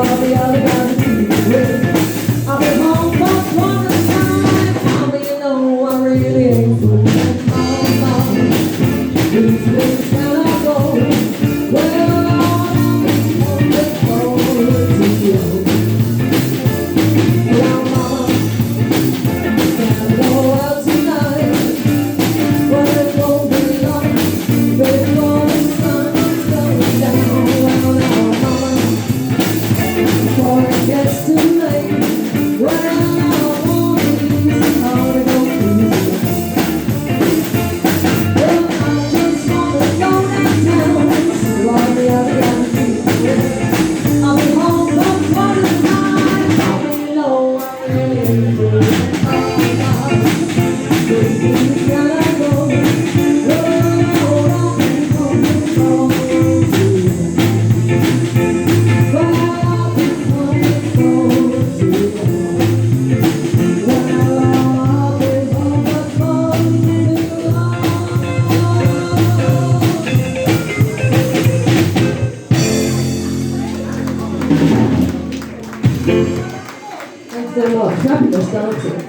all the other guys with. I've been home for one time. Mama, you know I really ain't fooling. Mama, whose place can I go? Well, I'm looking forward to you. Well, Mama, can I go out tonight? Well, it won't be long before the sun is going down. Well, now, Mama, before it gets too late, well, I won't be easy, hard to go easy. Well, I just wanna go downtown, see all the other guys do. I'll be home for quite a time. I know I really ain't fooling. Baby, can I go? Well, I'll be coming forward to you. Well, I'll be coming forward to you. Well, I'll be coming forward to you. Thanks so much. Happy to start it.